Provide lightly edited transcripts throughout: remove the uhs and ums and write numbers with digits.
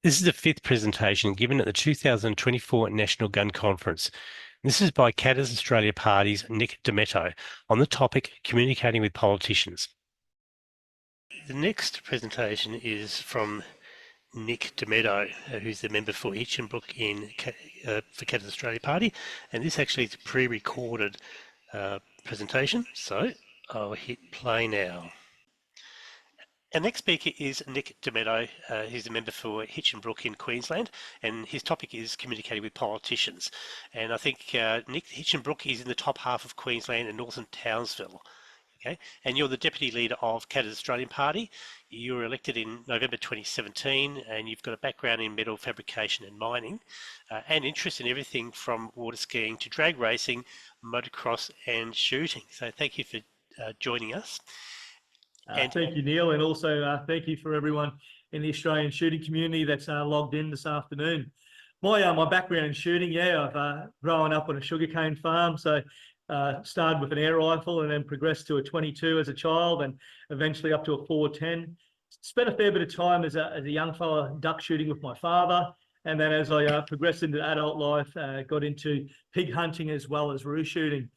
This is the fifth presentation given at the 2024 National Gun Conference. This is by KAP's Australia Party's Nick Dametto on the topic Communicating with Politicians. The next presentation is from Nick Dametto, who's the member for Hitchinbrook for KAP's Australia Party, and this actually is a pre-recorded presentation, so I'll hit play now. Our next speaker is Nick Dametto. He's a member for Hitchinbrook in Queensland, and his topic is communicating with politicians. And I think Nick, Hitchinbrook is in the top half of Queensland and northern Townsville. Okay, and you're the deputy leader of KAP's Australian Party. You were elected in November 2017, and you've got a background in metal fabrication and mining, and interest in everything from water skiing to drag racing, motocross, and shooting. So thank you for joining us. Thank you, Neil, and also thank you for everyone in the Australian shooting community that's logged in this afternoon. My background in shooting, I've grown up on a sugarcane farm, so started with an air rifle and then progressed to a 22 as a child and eventually up to a 410. Spent a fair bit of time as a young fella duck shooting with my father, and then as I progressed into adult life, got into pig hunting as well as roo shooting.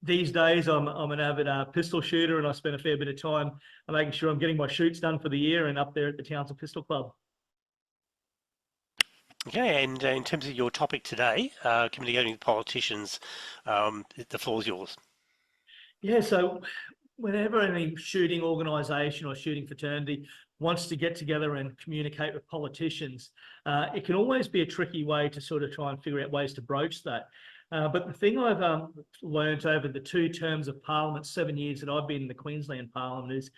These days, I'm an avid pistol shooter, and I spend a fair bit of time making sure I'm getting my shoots done for the year and up there at the Townsville Pistol Club. Okay, and in terms of your topic today, communicating with politicians, the floor is yours. Yeah, so whenever any shooting organisation or shooting fraternity wants to get together and communicate with politicians, it can always be a tricky way to sort of try and figure out ways to broach that. But the thing I've learned over the 2 terms of Parliament, 7 years that I've been in the Queensland Parliament, is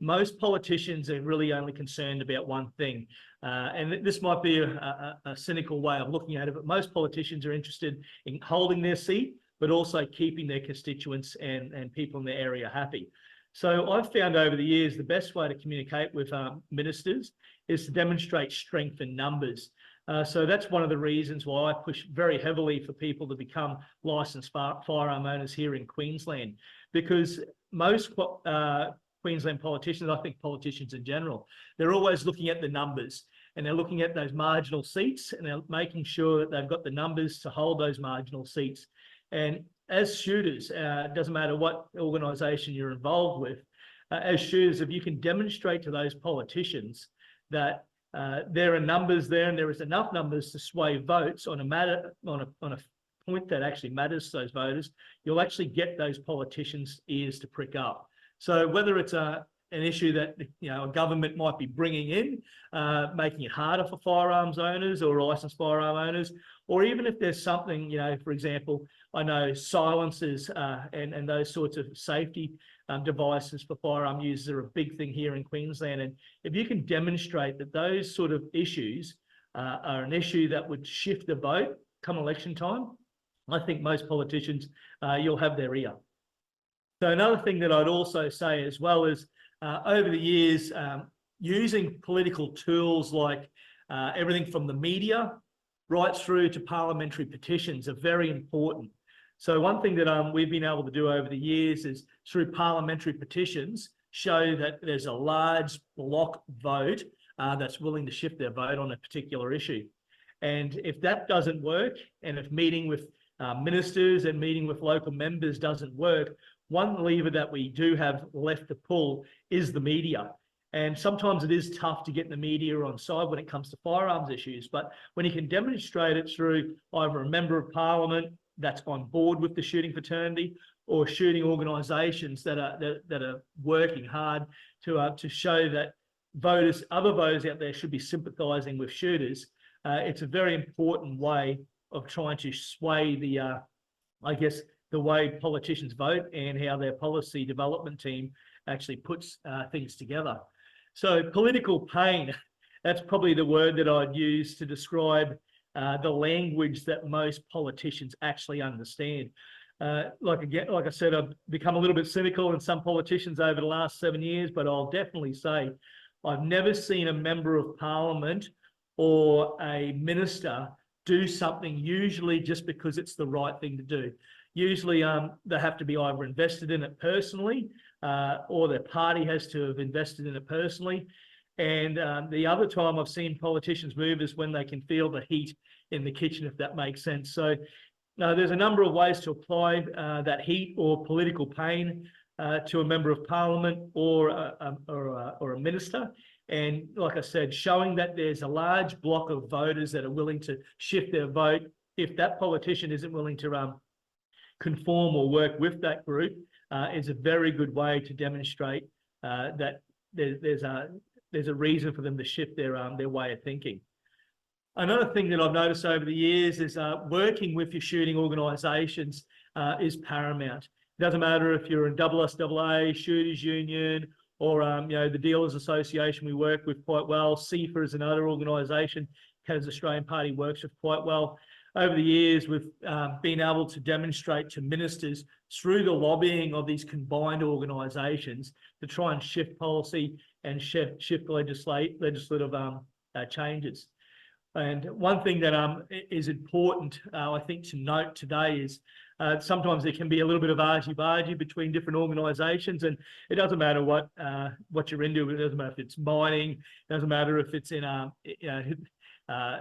most politicians are really only concerned about one thing. And this might be a cynical way of looking at it, but most politicians are interested in holding their seat, but also keeping their constituents and people in their area happy. So I've found over the years, the best way to communicate with ministers is to demonstrate strength in numbers. So that's one of the reasons why I push very heavily for people to become licensed firearm owners here in Queensland, because most Queensland politicians, I think politicians in general, they're always looking at the numbers, and they're looking at those marginal seats, and they're making sure that they've got the numbers to hold those marginal seats. And as shooters, it doesn't matter what organisation you're involved with, as shooters, if you can demonstrate to those politicians that there are numbers there, and there is enough numbers to sway votes on a point that actually matters to those voters, you'll actually get those politicians' ears to prick up. So whether it's an issue that a government might be bringing in, making it harder for firearms owners or licensed firearm owners, or even if there's something, for example, I know silencers and those sorts of safety devices for firearm users are a big thing here in Queensland. And if you can demonstrate that those sort of issues are an issue that would shift the vote come election time, I think most politicians, you'll have their ear. So another thing that I'd also say as well is over the years, using political tools like everything from the media right through to parliamentary petitions are very important. So one thing that we've been able to do over the years is through parliamentary petitions, show that there's a large block vote that's willing to shift their vote on a particular issue. And if that doesn't work, and if meeting with ministers and meeting with local members doesn't work, one lever that we do have left to pull is the media. And sometimes it is tough to get the media on side when it comes to firearms issues. But when you can demonstrate it through either a member of parliament that's on board with the shooting fraternity, or shooting organisations that are working hard to show that other voters out there should be sympathising with shooters, it's a very important way of trying to sway the way politicians vote and how their policy development team actually puts things together. So political pain, that's probably the word that I'd use to describe the language that most politicians actually understand. Like I said, I've become a little bit cynical in some politicians over the last 7 years, but I'll definitely say I've never seen a member of parliament or a minister do something usually just because it's the right thing to do. Usually they have to be either invested in it personally or their party has to have invested in it personally. And the other time I've seen politicians move is when they can feel the heat in the kitchen, if that makes sense. So there's a number of ways to apply that heat or political pain to a member of parliament or a minister. And like I said, showing that there's a large block of voters that are willing to shift their vote. If that politician isn't willing to conform or work with that group, is a very good way to demonstrate that there's a reason for them to shift their way of thinking. Another thing that I've noticed over the years is working with your shooting organisations is paramount. It doesn't matter if you're in SSAA, Shooters Union, or the Dealers Association we work with quite well. CIFA is another organisation Canada's Australian Party works with quite well. Over the years, we've been able to demonstrate to ministers through the lobbying of these combined organisations to try and shift policy and shift legislative changes. And one thing that is important, I think, to note today is sometimes there can be a little bit of argy-bargy between different organisations, and it doesn't matter what you're into. It doesn't matter if it's mining. It doesn't matter if it's in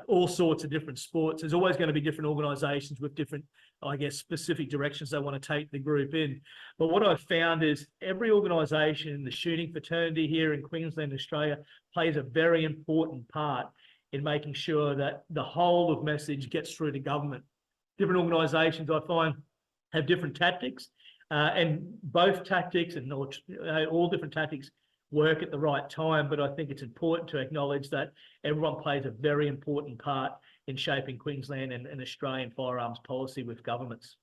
all sorts of different sports. There's always going to be different organisations with different, I guess, specific directions they want to take the group in. But what I've found is every organisation in the shooting fraternity here in Queensland, Australia, plays a very important part in making sure that the whole of message gets through to government. Different organisations, I find, have different tactics, and both tactics and all different tactics work at the right time. But I think it's important to acknowledge that everyone plays a very important part in shaping Queensland and Australian firearms policy with governments.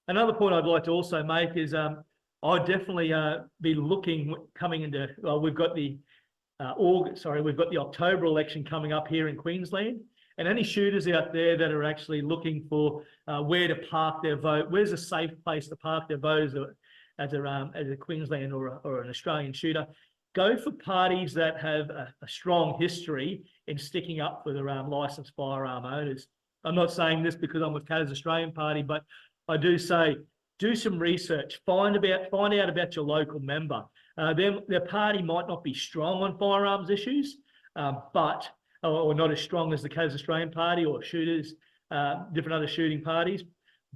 Another point I'd like to also make is I'd definitely be looking coming into. Well, we've got the October election coming up here in Queensland, and any shooters out there that are actually looking for where to park their vote, where's a safe place to park their vote as a Queensland or an Australian shooter, go for parties that have a strong history in sticking up for the licensed firearm owners. I'm not saying this because I'm with Canada's Australian Party, but I do say do some research, find out about your local member. Their party might not be strong on firearms issues, or not as strong as the Canada's Australian Party or shooters, different other shooting parties.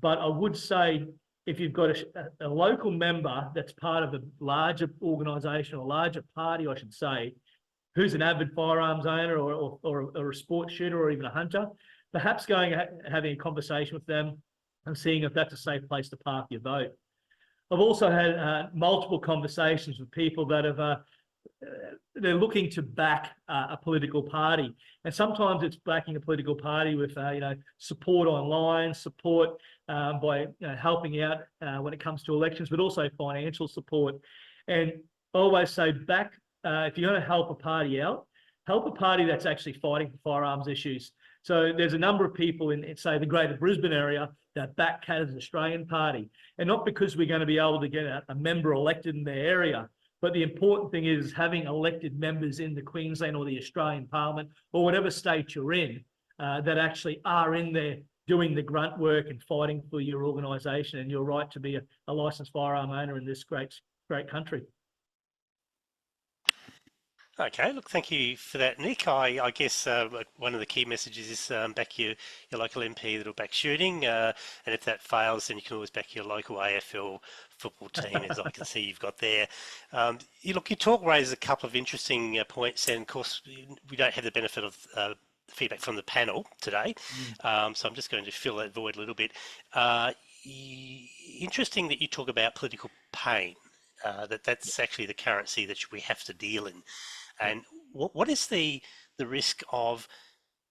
But I would say if you've got a local member that's part of a larger organisation or larger party, I should say, who's an avid firearms owner or a sports shooter or even a hunter, perhaps having a conversation with them and seeing if that's a safe place to park your vote. I've also had multiple conversations with people that have they're looking to back a political party, and sometimes it's backing a political party with support online, support by helping out when it comes to elections, but also financial support. And I always say if you're going to help a party out, help a party that's actually fighting for firearms issues. So there's a number of people in say, the Greater Brisbane area that back Canada's Australian Party, and not because we're going to be able to get a member elected in their area, but the important thing is having elected members in the Queensland or the Australian Parliament or whatever state you're in that actually are in there doing the grunt work and fighting for your organisation and your right to be a licensed firearm owner in this great country. Okay, look, thank you for that, Nick. I guess one of the key messages is back your local MP that'll back shooting, and if that fails, then you can always back your local AFL football team, as I can see you've got there. You talk raises a couple of interesting points, and of course we don't have the benefit of feedback from the panel today, so I'm just going to fill that void a little bit. Interesting that you talk about political pain, that's actually the currency that we have to deal in. And what is the risk of,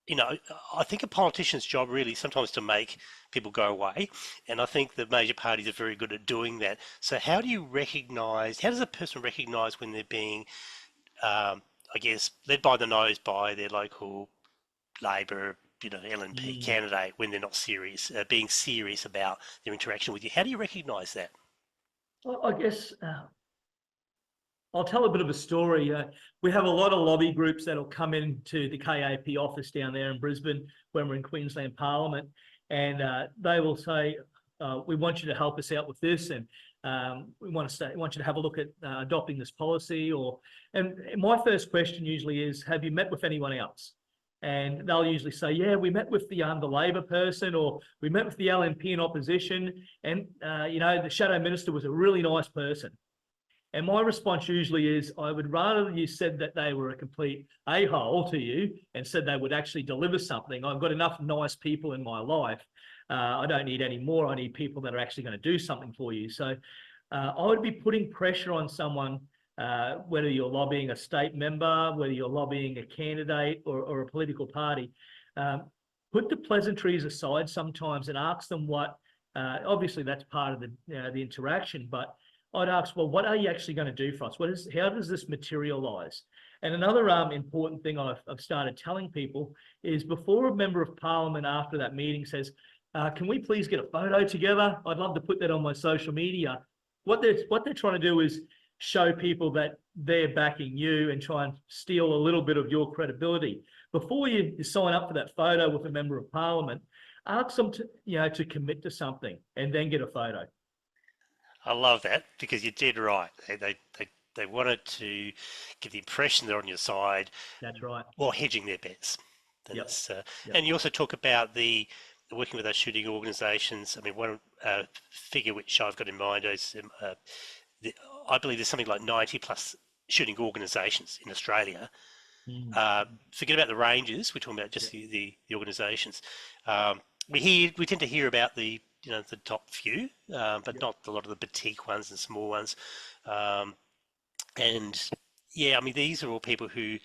I think a politician's job really sometimes to make people go away, and I think the major parties are very good at doing that. So how does a person recognise when they're being, led by the nose by their local Labor, LNP candidate when they're not serious, being serious about their interaction with you? How do you recognise that? Well, I guess I'll tell a bit of a story. We have a lot of lobby groups that'll come into the KAP office down there in Brisbane when we're in Queensland Parliament, and they will say, we want you to help us out with this, and we want you to have a look at adopting this policy, and my first question usually is, have you met with anyone else? And they'll usually say, yeah, we met with the Labor person, or we met with the LNP in opposition, and the shadow minister was a really nice person. And my response usually is, I would rather you said that they were a complete a-hole to you and said they would actually deliver something. I've got enough nice people in my life. I don't need any more. I need people that are actually going to do something for you. So I would be putting pressure on someone, whether you're lobbying a state member, whether you're lobbying a candidate or a political party. Put the pleasantries aside sometimes and ask them what, obviously that's part of the interaction, but I'd ask, well, what are you actually going to do for us? How does this materialise? And another important thing I've started telling people is, before a member of parliament after that meeting says, can we please get a photo together? I'd love to put that on my social media. What they're trying to do is show people that they're backing you and try and steal a little bit of your credibility. Before you sign up for that photo with a member of parliament, ask them to commit to something and then get a photo. I love that, because you did right. They wanted to give the impression they're on your side. That's right. While hedging their bets. Yep. And you also talk about the working with those shooting organisations. I mean, one figure which I've got in mind is I believe there's something like 90 plus shooting organisations in Australia. Forget about the ranges. We're talking about just the organisations. We tend to hear about the top few, but not a lot of the boutique ones and small ones. And yeah, I mean, these are all people who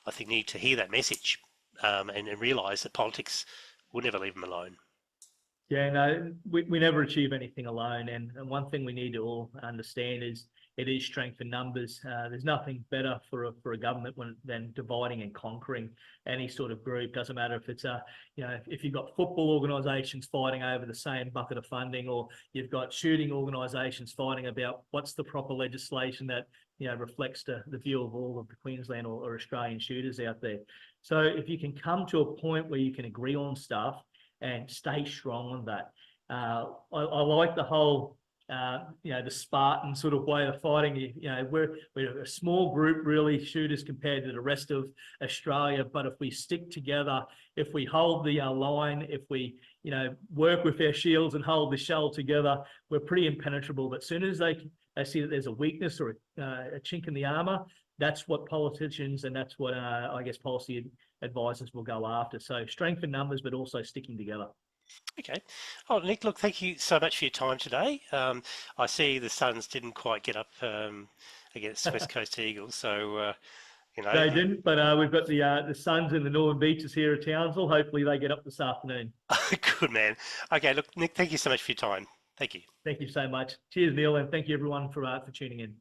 I think need to hear that message and realise that politics will never leave them alone. Yeah, no, we never achieve anything alone. And one thing we need to all understand is it is strength in numbers. There's nothing better for a government than dividing and conquering any sort of group. Doesn't matter if it's if you've got football organisations fighting over the same bucket of funding, or you've got shooting organisations fighting about what's the proper legislation that reflects the view of all of the Queensland or Australian shooters out there. So if you can come to a point where you can agree on stuff and stay strong on that. I like the whole, the Spartan sort of way of fighting. We're a small group, really, shooters, compared to the rest of Australia. But if we stick together, if we hold the line, if we, work with our shields and hold the shell together, we're pretty impenetrable. But as soon as they see that there's a weakness or a chink in the armour, that's what politicians and that's what I guess policy advisors will go after. So strength in numbers, but also sticking together. Okay. Oh, Nick, look, thank you so much for your time today. I see the Suns didn't quite get up against West Coast Eagles, so they didn't. But we've got the Suns in the Northern Beaches here at Townsville. Hopefully, they get up this afternoon. Good man. Okay, look, Nick, thank you so much for your time. Thank you. Thank you so much. Cheers, Neil, and thank you everyone for tuning in.